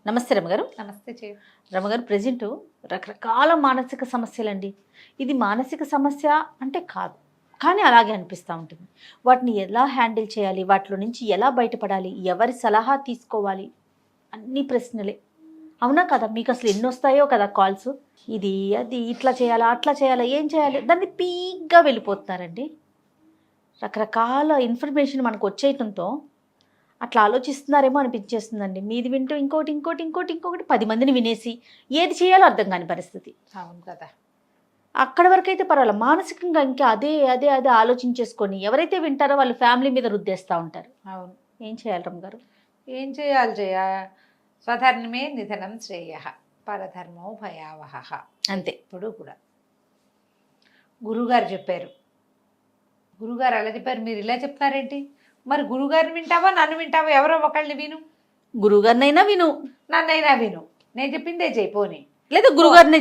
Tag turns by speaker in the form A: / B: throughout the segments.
A: నమస్తే రమగారు.
B: నమస్తే చే
A: రమగారు, ప్రజెంట్ రకరకాల మానసిక సమస్యలండి. ఇది మానసిక సమస్య అంటే కాదు, కానీ అలాగే అనిపిస్తూ ఉంటుంది. వాటిని ఎలా హ్యాండిల్ చేయాలి, వాటిలో నుంచి ఎలా బయటపడాలి, ఎవరి సలహా తీసుకోవాలి, అన్ని ప్రశ్నలే. అవునా కదా? మీకు అసలు ఎన్ని వస్తాయో కదా కాల్స్. ఇది అది ఇట్లా చేయాలా, అట్లా చేయాలా, ఏం చేయాలి, దాన్ని పీక్గా వెళ్ళిపోతున్నారండి. రకరకాల ఇన్ఫర్మేషన్ మనకు వచ్చేయటంతో అట్లా ఆలోచిస్తున్నారేమో అనిపించేస్తుందండి. మీది వింటూ ఇంకోటి 10 మందిని వినేసి ఏది చేయాలో అర్థం కాని పరిస్థితి.
B: అవును కదా.
A: అక్కడ వరకు అయితే పర్వాలేదు, మానసికంగా ఇంకా అదే అదే అదే ఆలోచించేసుకొని ఎవరైతే వింటారో వాళ్ళు ఫ్యామిలీ మీద రుద్దేస్తూ ఉంటారు.
B: అవును.
A: ఏం చేయాలి రమ్మ గారు?
B: ఏం చేయాలి జయ? స్వధర్మే నిధనం శ్రేయ, పరధర్మో భయావహ.
A: అంతే.
B: ఇప్పుడు కూడా గురుగారు చెప్పారు. గురుగారు అలా చెప్పారు, మీరు ఇలా చెప్తారేంటి? మరి గురుగారిని వింటావా, నన్ను వింటావా? ఎవరో ఒకళ్ళని విను.
A: గురుగారినైనా విను,
B: నన్నైనా విను. నేను చెప్పిందే చెయ్యి. పోనీ
A: లేదా గురుగారినే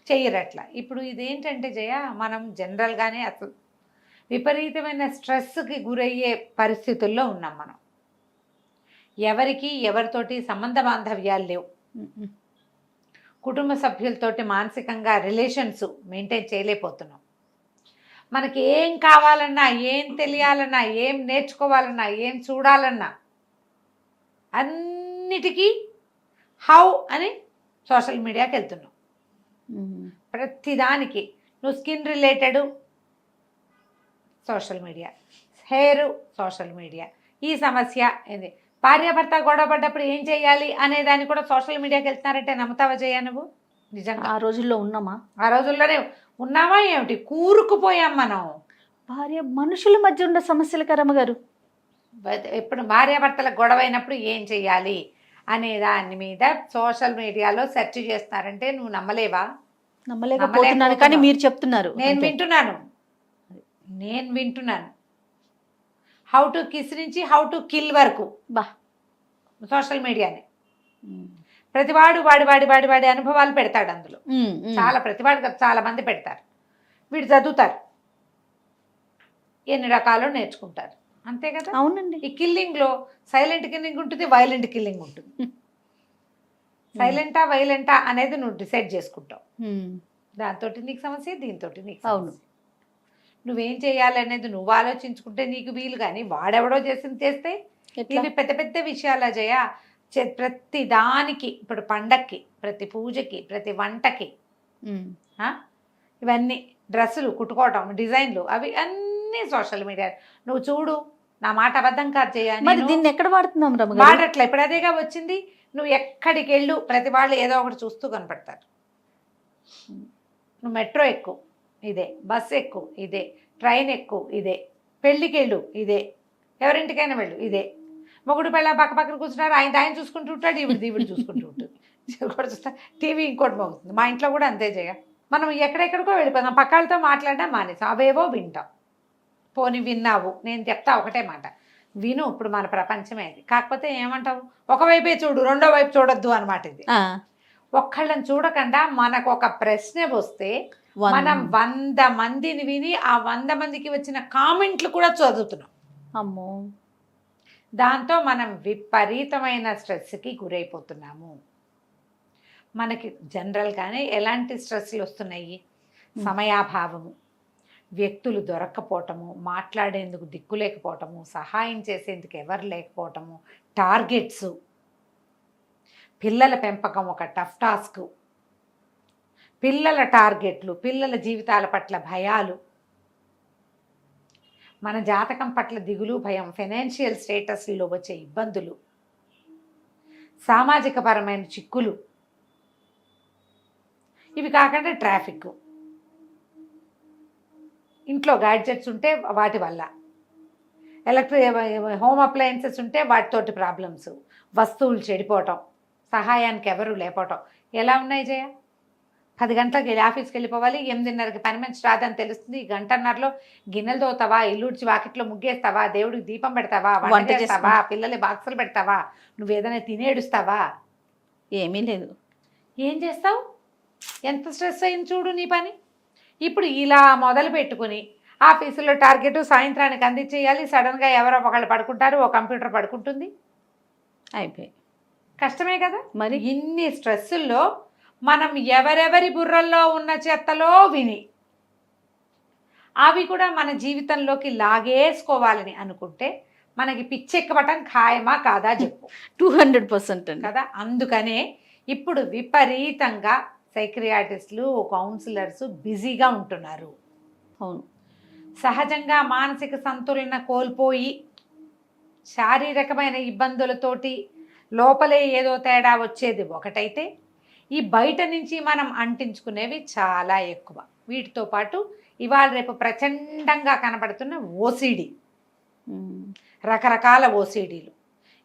B: చెయ్యరట్లా. ఇప్పుడు ఇదేంటంటే జయ, మనం జనరల్గానే అసలు విపరీతమైన స్ట్రెస్కి గురయ్యే పరిస్థితుల్లో ఉన్నాం మనం. ఎవరికి ఎవరితోటి సంబంధ బాంధవ్యాలు లేవు. కుటుంబ సభ్యులతోటి మానసికంగా రిలేషన్స్ మెయింటైన్ చేయలేకపోతున్నాం. మనకి ఏం కావాలన్నా, ఏం తెలియాలన్నా, ఏం నేర్చుకోవాలన్నా, ఏం చూడాలన్నా అన్నిటికీ హౌ అని సోషల్ మీడియాకి వెళ్తున్నాం. ప్రతిదానికి నువ్వు skin related social media, hair social media, ఈ సమస్య ఏంది, భార్యాభర్త గొడవ పడ్డప్పుడు ఏం చేయాలి అనే దాన్ని కూడా సోషల్ మీడియాకి వెళ్తున్నారంటే నమ్ముతావా జయ నువ్వు? నిజంగా
A: ఆ రోజుల్లో ఉన్నామా?
B: ఆ రోజుల్లోనే ఉన్నామా ఏమిటి? కూరుకుపోయాం మనం.
A: మనుషుల మధ్య ఉన్న సమస్యలు రమ్మ గారు.
B: ఇప్పుడు భార్యాభర్తల గొడవ అయినప్పుడు ఏం చెయ్యాలి అనే దాని మీద సోషల్ మీడియాలో సెర్చ్ చేస్తున్నారంటే నువ్వు నమ్మలేవా?
A: నమ్మలేకపోతున్నాను, కానీ మీరు చెప్తున్నారు.
B: నేను వింటున్నాను. హౌ టు కిస్ నుంచి హౌ టు కిల్ వరకు
A: బా
B: సోషల్ మీడియానే. ప్రతివాడు వాడి అనుభవాలు పెడతాడు అందులో. ప్రతివాడు చాలా మంది పెడతారు. వీడు చదువుతారు, ఎన్ని రకాలు నేర్చుకుంటారు. అంతే కదా?
A: అవునండి.
B: ఈ కిల్లింగ్లో సైలెంట్ కిల్లింగ్ ఉంటుంది, వైలెంట్ కిల్లింగ్ ఉంటుంది. సైలెంటా వైలెంటా అనేది నువ్వు డిసైడ్ చేసుకుంటావు. దాంతో నీకు సమస్య, దీంతో నీకు.
A: అవును.
B: నువ్వేం చేయాలి అనేది నువ్వు ఆలోచించుకుంటే నీకు వీలు. కానీ వాడెవడో చేస్తే ఇవి పెద్ద పెద్ద విషయాలు జయ. ప్రతి దానికి, ఇప్పుడు పండక్కి, ప్రతి పూజకి, ప్రతి వంటకి, ఇవన్నీ డ్రెస్సులు కుట్టుకోవటం, డిజైన్లు, అవి అన్నీ సోషల్ మీడియా. నువ్వు చూడు, నా మాట అబద్ధం కాదు చేయాలి.
A: మరి దీన్ని ఎక్కడ వాడుతున్నాం రమ్మ?
B: వాడట్లే. ఇప్పుడు అదేగా వచ్చింది. నువ్వు ఎక్కడికి వెళ్ళు, ప్రతి వాళ్ళు ఏదో ఒకటి చూస్తూ కనపడతారు. నువ్వు మెట్రో ఎక్కు, ఇదే. బస్సు ఎక్కు, ఇదే. ట్రైన్ ఎక్కు, ఇదే. పెళ్ళికి వెళ్ళు, ఇదే. ఎవరింటికైనా వెళ్ళు, ఇదే. మొగుడు పిల్ల పక్కన కూర్చుంటారు, ఆయన చూసుకుంటూ ఉంటాడు, ఈవిడ చూసుకుంటూ ఉంటుంది. చూస్తా టీవీ ఇంకోటి మోగుతుంది. మా ఇంట్లో కూడా అంతే చేయ. మనం ఎక్కడెక్కడికో వెళ్ళిపోతాం, పక్కలతో మాట్లాడడం మానేసాం, అవేవో వింటాం. పోనీ విన్నావు, నేను చెప్తా ఒకటే మాట, విను. ఇప్పుడు మన ప్రపంచమే ఇది. కాకపోతే ఏమంటావు, ఒకవైపే చూడు, రెండో వైపు చూడొద్దు అనమాట. ఇది ఒక్కళ్ళని చూడకుండా మనకు ఒక ప్రశ్న వస్తే మనం 100 మందిని విని ఆ 100 మందికి వచ్చిన కామెంట్లు కూడా చదువుతున్నాం.
A: అమ్మో,
B: దాంతో మనం విపరీతమైన స్ట్రెస్కి గురైపోతున్నాము. మనకి జనరల్గానే ఎలాంటి స్ట్రెస్లు వస్తున్నాయి? సమయాభావము, వ్యక్తులు దొరక్కపోవటము, మాట్లాడేందుకు దిక్కు లేకపోవటము, సహాయం చేసేందుకు ఎవరు లేకపోవటము, టార్గెట్స్, పిల్లల పెంపకం ఒక టఫ్ టాస్క్, పిల్లల టార్గెట్లు, పిల్లల జీవితాల పట్ల భయాలు, మన జాతకం పట్ల దిగులు, భయం, ఫైనాన్షియల్ స్టేటస్లో వచ్చే ఇబ్బందులు, సామాజిక పరమైన చిక్కులు, ఇవి కాకుండా ట్రాఫిక్, ఇంట్లో గ్యాడ్జెట్స్ ఉంటే వాటి వల్ల, హోమ్ అప్లయన్సెస్ ఉంటే వాటితోటి ప్రాబ్లమ్స్, వస్తువులు చెడిపోవటం, సహాయానికి ఎవరు లేకపోవటం. ఎలా ఉన్నాయి జయ? 10 గంటలకు వెళ్ళి ఆఫీస్కి వెళ్ళిపోవాలి, 8:30కి పని మనిషి రాదని తెలుస్తుంది. ఈ గంటన్నరలో గిన్నెలు తోతావా, ఇల్లుడ్చి వాకిట్లో ముగ్గేస్తావా, దేవుడికి దీపం పెడతావా, వంట చేస్తావా, పిల్లలు బాక్సులు పెడతావా, నువ్వు ఏదైనా తినేడుస్తావా?
A: ఏమీ లేదు.
B: ఏం చేస్తావు? ఎంత స్ట్రెస్ అయింది చూడు నీ పని. ఇప్పుడు ఇలా మొదలు పెట్టుకుని ఆఫీసులో టార్గెట్ సాయంత్రానికి అందించేయాలి. సడన్గా ఎవరో ఒకళ్ళు పడుకుంటారు, ఓ కంప్యూటర్ పడుకుంటుంది,
A: అయిపోయి.
B: కష్టమే కదా
A: మరి
B: ఇన్ని స్ట్రెస్సుల్లో మనం ఎవరెవరి బుర్రల్లో ఉన్న చెత్తలో విని అవి కూడా మన జీవితంలోకి లాగేసుకోవాలని అనుకుంటే మనకి పిచ్చెక్కబటం ఖాయమా కాదా చెప్పు.
A: 200% అండి.
B: కదా అందుకనే ఇప్పుడు విపరీతంగా సైక్రియాటిస్టులు కౌన్సిలర్స్ బిజీగా ఉంటున్నారు.
A: అవును.
B: సహజంగా మానసిక సంతులన కోల్పోయి శారీరకమైన ఇబ్బందులతోటి లోపలే ఏదో తేడా వచ్చేది ఒకటైతే, ఈ బయట నుంచి మనం అంటించుకునేవి చాలా ఎక్కువ. వీటితో పాటు ఇవాళ రేపు ప్రచండంగా కనపడుతున్న ఓసిడి, రకరకాల ఓసిడీలు.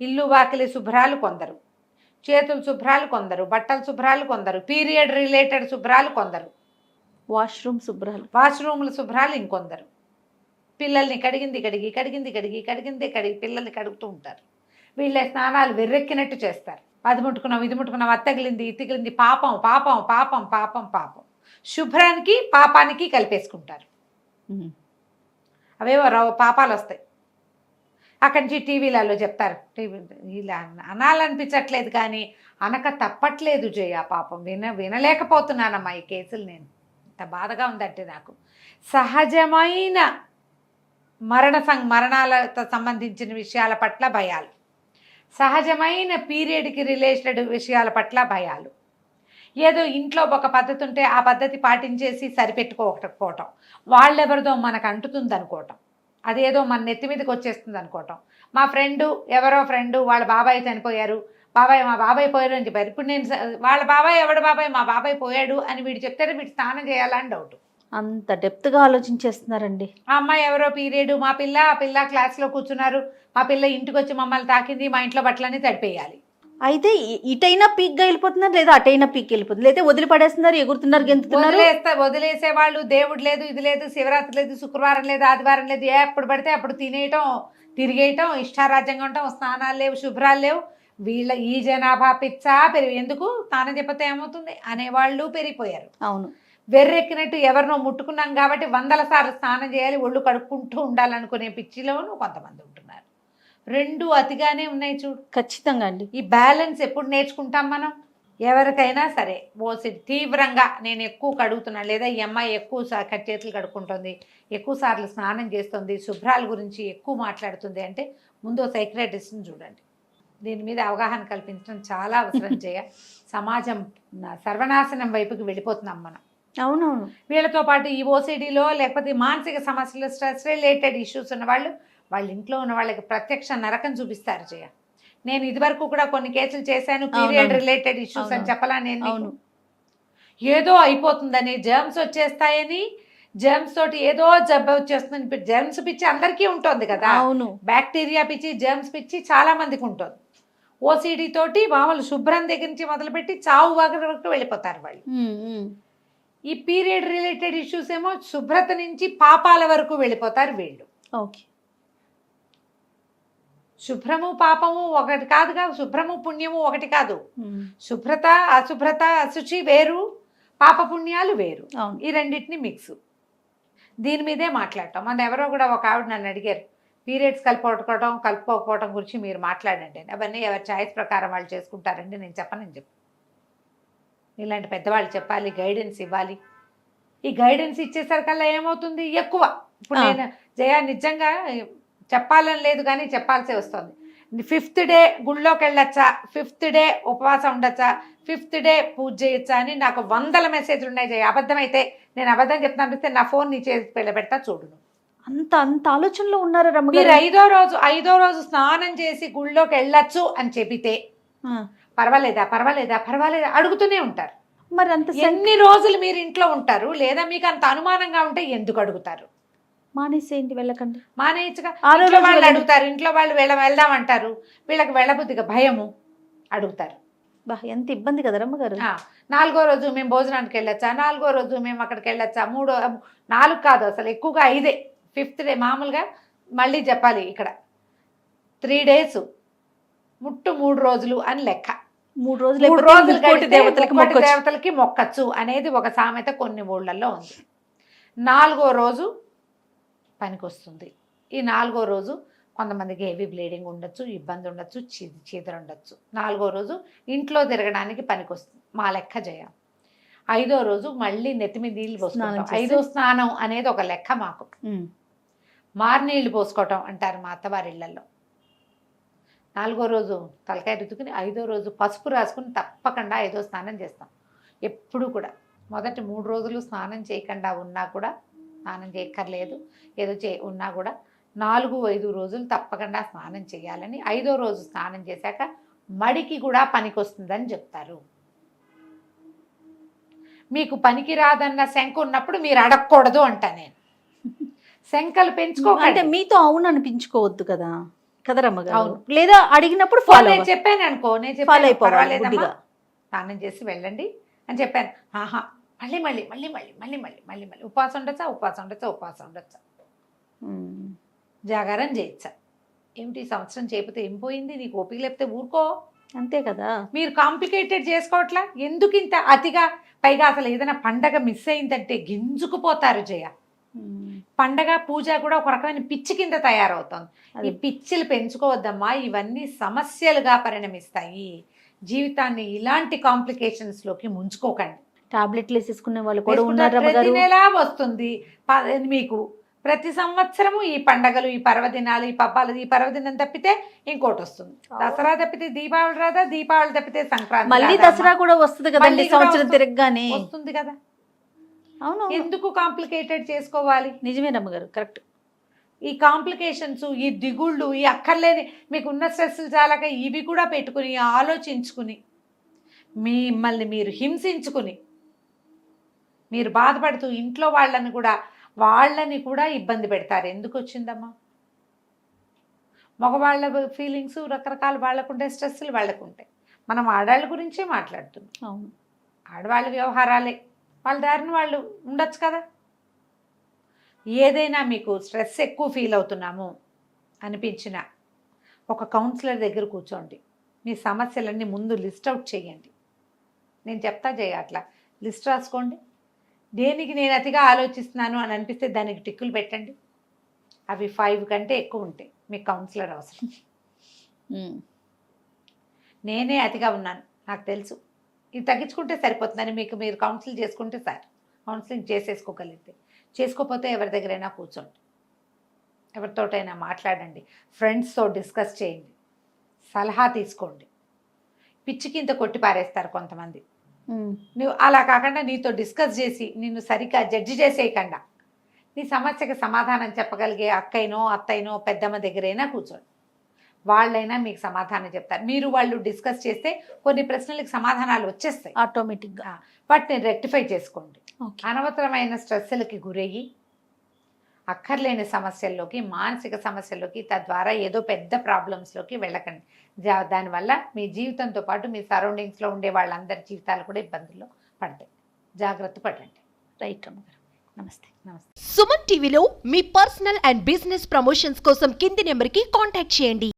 B: ఇల్లు వాకిలి శుభ్రాలు కొందరు, చేతులు శుభ్రాలు కొందరు, బట్టలు శుభ్రాలు కొందరు, పీరియడ్ రిలేటెడ్ శుభ్రాలు కొందరు,
A: వాష్రూమ్ శుభ్రాలు,
B: వాష్రూమ్ల శుభ్రాలు ఇంకొందరు, పిల్లల్ని కడిగింది కడిగి పిల్లల్ని కడుగుతూ ఉంటారు. వీళ్ళ స్నానాలు వెర్రెక్కినట్టు చేస్తారు. అది ముట్టుకున్నాం ఇది ముట్టుకున్నాం, అది తగిలింది ఇది తగిలింది, పాపం పాపం పాపం పాపం పాపం. శుభ్రానికి పాపానికి కలిపేసుకుంటారు. అవేవో పాపాలు వస్తాయి. అక్కడి నుంచి టీవీలలో చెప్తారు. ఇలా అనాలనిపించట్లేదు కానీ అనక తప్పట్లేదు జయ. పాపం వినలేకపోతున్నానమ్మా ఈ కేసులు. నేను ఇంత బాధగా ఉందంటే నాకు సహజమైన మరణాలతో సంబంధించిన విషయాల పట్ల భయాలు, సహజమైన పీరియడ్కి రిలేటెడ్ విషయాల పట్ల భయాలు, ఏదో ఇంట్లో ఒక పద్ధతి ఉంటే ఆ పద్ధతి పాటించేసి సరిపెట్టుకోకపోవటం, వాళ్ళెవరిదో మనకు అంటుతుంది అనుకోవటం, అదేదో మన నెత్తి మీదకి వచ్చేస్తుంది అనుకోవటం. మా ఎవరో ఫ్రెండు వాళ్ళ బాబాయ్ చనిపోయారు, మా బాబాయ్ పోయారు అని చెప్పారు. ఇప్పుడు నేను వాళ్ళ బాబాయ్ ఎవడు బాబాయ్, మా బాబాయ్ పోయాడు అని వీడు చెప్తారు. వీడు స్నానం చేయాలని డౌట్.
A: అంత డెప్త్గా ఆలోచించేస్తున్నారండి.
B: ఆ అమ్మాయి ఎవరో పీరియడ్, ఆ పిల్ల క్లాస్లో కూర్చున్నారు, మా పిల్ల ఇంటికి వచ్చి మమ్మల్ని తాకింది, మా ఇంట్లో బట్టలన్నీ తడిపేయాలి.
A: అయితే ఇటైనా పీక్గా వెళ్ళిపోతున్నారు, లేదా అటైనా పీక్ వెళ్ళిపోతుంది, లేదా వదిలిపడేస్తున్నారు, ఎగురుతున్నారు, గెంతుతున్నారు.
B: వదిలేసే వాళ్ళు దేవుడు లేదు, ఇది లేదు, శివరాత్రి లేదు, శుక్రవారం లేదు, ఆదివారం లేదు, ఎప్పుడు పడితే అప్పుడు తినేయటం, తిరిగేయటం, ఇష్టారాజ్యంగా ఉండటం, స్నానాలు లేవు, శుభ్రాలు లేవు. వీళ్ళ ఈ జనాభా పిచ్చా ఎందుకు స్నానం చెప్పతే ఏమవుతుంది అనేవాళ్ళు పెరిగిపోయారు.
A: అవును.
B: వెర్రెక్కినట్టు ఎవరినో ముట్టుకున్నాం కాబట్టి 100 సార్లు స్నానం చేయాలి, ఒళ్ళు కడుక్కుంటూ ఉండాలనుకునే పిచ్చిలోనూ కొంతమంది ఉంటున్నారు. రెండు అతిగానే ఉన్నాయి చూడు.
A: ఖచ్చితంగా అండి.
B: ఈ బ్యాలెన్స్ ఎప్పుడు నేర్చుకుంటాం మనం? ఎవరికైనా సరే ఓసిడి తీవ్రంగా నేను ఎక్కువ కడుగుతున్నాను, లేదా ఈ అమ్మాయి ఎక్కువ చేతులు కడుక్కుంటుంది, ఎక్కువ సార్లు స్నానం చేస్తుంది, శుభ్రాల గురించి ఎక్కువ మాట్లాడుతుంది అంటే ముందు సైక్రియాటిస్ట్ని చూడండి. దీని మీద అవగాహన కల్పించడం చాలా అవసరం చేయ. సమాజం సర్వనాశనం వైపుకి వెళ్ళిపోతున్నాం మనం.
A: అవునవును.
B: వీళ్ళతో పాటు ఈ ఓసిడిలో లేకపోతే మానసిక సమస్యలు, స్ట్రెస్ రిలేటెడ్ ఇష్యూస్ ఉన్న వాళ్ళ ఇంట్లో ఉన్న వాళ్ళకి ప్రత్యక్ష నరకం చూపిస్తారు జయ. నేను ఇదివరకు కూడా కొన్ని కేసులు చేశాను, పీరియడ్ రిలేటెడ్ ఇష్యూస్ అని చెప్పలా నేను. ఏదో అయిపోతుందని, జర్మ్స్ వచ్చేస్తాయని, జర్మ్స్ తోటి ఏదో జబ్బు వచ్చేస్తుంది. జర్మ్స్ పిచ్చి అందరికీ ఉంటుంది కదా.
A: అవును.
B: బ్యాక్టీరియా పిచ్చి, జర్మ్స్ పిచ్చి చాలా మందికి ఉంటుంది. ఓసిడి తోటి మామూలు శుభ్రం దగ్గర నుంచి మొదలుపెట్టి చావు వరకు వెళ్ళిపోతారు వాళ్ళు. ఈ పీరియడ్ రిలేటెడ్ ఇష్యూస్ ఏమో శుభ్రత నుంచి పాపాల వరకు వెళ్ళిపోతారు వీళ్ళు.
A: ఓకే.
B: శుభ్రము పాపము ఒకటి కాదుగా, శుభ్రము పుణ్యము ఒకటి కాదు. శుభ్రత అశుభ్రత, అశుచి వేరు, పాప పుణ్యాలు వేరు. ఈ రెండింటిని మిక్స్. దీని మీదే మాట్లాడటం. మన ఎవరో కూడా ఒక ఆవిడ నన్ను అడిగారు, పీరియడ్స్ కలుపుకోకపోవడం గురించి మీరు మాట్లాడండి. అవన్నీ ఎవరి ఛాయిస్ ప్రకారం వాళ్ళు చేసుకుంటారండి, నేను చెప్పను. ఇలాంటి పెద్దవాళ్ళు చెప్పాలి, గైడెన్స్ ఇవ్వాలి. ఈ గైడెన్స్ ఇచ్చేసరికల్లా ఏమవుతుంది, ఎక్కువ. ఇప్పుడు నేను జయ నిజంగా చెప్పాలని లేదు కానీ చెప్పాల్సి వస్తుంది. 5th డే గుళ్ళోకి వెళ్ళొచ్చా, 5th డే ఉపవాసం ఉండొచ్చా, 5th డే పూజ చేయొచ్చా అని నాకు 100 మెసేజ్లు ఉన్నాయి జయ. అబద్ధం అయితే నేను అబద్ధం చెప్తాను, నా ఫోన్ నీ చేసి పెడతా చూడు.
A: అంత ఆలోచనలో ఉన్నారు రమ్మ.
B: మీరు ఐదో రోజు స్నానం చేసి గుళ్ళోకి వెళ్ళొచ్చు అని చెబితే పర్వాలేదా అడుగుతూనే ఉంటారు.
A: మరి అంత
B: ఎన్ని రోజులు మీరు ఇంట్లో ఉంటారు? లేదా మీకు అంత అనుమానంగా ఉంటే ఎందుకు అడుగుతారు?
A: మానేసేయండి, వెళ్ళకండి.
B: మానేయచ్చుగా. వాళ్ళు అడుగుతారు, ఇంట్లో వాళ్ళు వెళ్దామంటారు, వీళ్ళకి వెళ్ళబుద్ధిగా భయము, అడుగుతారు.
A: ఎంత ఇబ్బంది కదా రమ్మగారు.
B: 4వ రోజు మేము భోజనానికి వెళ్ళొచ్చా, 4వ రోజు మేము అక్కడికి వెళ్ళొచ్చా, 4 కాదు అసలు ఎక్కువగా 5. 5th డే మామూలుగా మళ్ళీ చెప్పాలి ఇక్కడ 3 days ముట్టు 3 రోజులు అని లెక్క.
A: 3 రోజులు
B: దేవతలకి మొక్కచ్చు అనేది ఒక సామెత కొన్ని ఊళ్ళల్లో ఉంది. 4వ రోజు పనికొస్తుంది. ఈ 4వ రోజు కొంతమందికి హెవీ బ్లీడింగ్ ఉండొచ్చు, ఇబ్బంది ఉండొచ్చు, చీదర ఉండొచ్చు. 4వ రోజు ఇంట్లో తిరగడానికి పనికొస్తుంది మా లెక్క జయ. 5వ రోజు మళ్ళీ నెత్తి మీద నీళ్ళు పోసుకుంటాం. 5వ స్నానం అనేది ఒక లెక్క మాకు. మారినీళ్ళు పోసుకోవటం అంటారు మా అత్తవారి ఇళ్లలో. 4వ రోజు తలకాయ రుద్దుకుని 5వ రోజు పసుపు రాసుకుని తప్పకుండా 5వ స్నానం చేస్తాం. ఎప్పుడు కూడా మొదటి 3 రోజులు స్నానం చేయకుండా ఉన్నా కూడా, స్నానం చేయక్కర్లేదు ఏదో ఉన్నా కూడా 4-5 రోజులు తప్పకుండా స్నానం చేయాలని, 5వ రోజు స్నానం చేశాక మడికి కూడా పనికొస్తుందని చెప్తారు. మీకు పనికి రాదన్న శంక ఉన్నప్పుడు మీరు అడగకూడదు అంటా నేను. శంకలు పెంచుకోకండి.
A: మీతో అవును అనిపించుకోవద్దు కదా కదరమ్మగారు. లేదా అడిగినప్పుడు
B: నేను చెప్పాను అనుకో, నేను చెప్పాను పర్వాలేదమ్మా స్నానం చేసి వెళ్ళండి అని చెప్పాను. ఆహా మళ్ళీ మళ్ళీ మళ్ళీ మళ్ళీ మళ్ళీ మళ్ళీ మళ్ళీ మళ్ళీ ఉపవాసం ఉండొచ్చా, ఉపవాసం ఉండొచ్చా, ఉపవాసం ఉండొచ్చా, జాగారం చేయొచ్చా. ఏమిటి ఈ సంవత్సరం చేయకపోతే ఏం పోయింది, నీకు ఓపిక లేకపోతే ఊరుకో,
A: అంతే కదా.
B: మీరు కాంప్లికేటెడ్ చేసుకోవట్లా. ఎందుకు ఇంత అతిగా? పైగా అసలు ఏదైనా పండగ మిస్ అయిందంటే గింజుకుపోతారు జయ. పండగ పూజ కూడా ఒక రకమైన పిచ్చి కింద తయారవుతుంది. ఈ పిచ్చిలు పెంచుకోవద్దమ్మా, ఇవన్నీ సమస్యలుగా పరిణమిస్తాయి. జీవితాన్ని ఇలాంటి కాంప్లికేషన్స్ లోకి ముంచుకోకండి.
A: టాబ్లెట్లు వేసేసుకునే వాళ్ళు కూడా ఉన్నారు.
B: ప్రతి నెల వస్తుంది మీకు, ప్రతి సంవత్సరము ఈ పండగలు, ఈ పర్వదినాలు, ఈ పబ్బాలు. ఈ పర్వదినం తప్పితే ఇంకోటి వస్తుంది. దసరా తప్పితే దీపావళి రాదా, దీపావళి తప్పితే సంక్రాంతి,
A: మళ్ళీ దసరా కూడా వస్తుంది కదా, సంవత్సరం తిరగగానే
B: వస్తుంది కదా.
A: అవును,
B: ఎందుకు కాంప్లికేటెడ్ చేసుకోవాలి?
A: నిజమే రమ్మగారు, కరెక్ట్.
B: ఈ కాంప్లికేషన్స్, ఈ దిగుళ్ళు, ఈ అక్కర్లేని మీకు ఉన్న స్ట్రెస్లు చాలక ఇవి కూడా పెట్టుకుని ఆలోచించుకుని మిమ్మల్ని మీరు హింసించుకుని మీరు బాధపడుతూ ఇంట్లో వాళ్ళని కూడా ఇబ్బంది పెడతారు. ఎందుకు వచ్చిందమ్మా? మగవాళ్ళ ఫీలింగ్స్ రకరకాల, వాళ్ళకుంటే స్ట్రెస్లు వాళ్ళకుంటాయి. మనం ఆడవాళ్ళ గురించే మాట్లాడుతున్నాం.
A: అవును,
B: ఆడవాళ్ళ వ్యవహారాలే, వాళ్ళ దారిని వాళ్ళు ఉండొచ్చు కదా. ఏదైనా మీకు స్ట్రెస్ ఎక్కువ ఫీల్ అవుతున్నాము అనిపించిన ఒక కౌన్సిలర్ దగ్గర కూర్చోండి. మీ సమస్యలన్నీ ముందు లిస్ట్ అవుట్ చేయండి. నేను చెప్తా చేయ, అట్లా లిస్ట్ రాసుకోండి. దేనికి నేను అతిగా ఆలోచిస్తున్నాను అని అనిపిస్తే దానికి టిక్కులు పెట్టండి. అవి 5 కంటే ఎక్కువ ఉంటాయి, మీకు కౌన్సిలర్ అవసరం. నేనే అతిగా ఉన్నాను, నాకు తెలుసు, ఇది తగ్గించుకుంటే సరిపోతుందని మీకు మీరు కౌన్సిల్ చేసుకుంటే సార్, కౌన్సిలింగ్ చేసేసుకోగలిగితే. చేసుకోకపోతే ఎవరి దగ్గరైనా కూర్చోండి, ఎవరితోటైనా మాట్లాడండి, ఫ్రెండ్స్తో డిస్కస్ చేయండి, సలహా తీసుకోండి. పిచ్చికింత కొట్టి పారేస్తారు కొంతమంది. నువ్వు అలా కాకుండా నీతో డిస్కస్ చేసి నిన్ను సరిగ్గా జడ్జి చేసేయకుండా నీ సమస్యకి సమాధానం చెప్పగలిగే అక్కైనో అత్తైనో పెద్దమ్మ దగ్గరైనా కూర్చోండి. వాళ్ళైనా మీకు సమాధానం చెప్తారు. మీరు వాళ్ళు డిస్కస్ చేస్తే కొన్ని ప్రశ్నలకు సమాధానాలు వచ్చేస్తాయి
A: ఆటోమేటిక్గా.
B: వాటిని రెక్టిఫై చేసుకోండి. అనవసరమైన స్ట్రెస్సులకి గురయ్యి అక్కర్లేని సమస్యల్లోకి, మానసిక సమస్యల్లోకి, తద్వారా ఏదో పెద్ద ప్రాబ్లమ్స్లోకి వెళ్ళకండి. దానివల్ల మీ జీవితంతో పాటు మీ సరౌండింగ్స్లో ఉండే వాళ్ళందరి జీవితాలు కూడా ఇబ్బందుల్లో పడతాయి. జాగ్రత్త పడండి.
A: రైట్ అమ్మగారు, నమస్తే.
C: సుమన్ టీవీలో మీ పర్సనల్ అండ్ బిజినెస్ ప్రమోషన్స్ కోసం కింది నెంబర్కి కాంటాక్ట్ చేయండి.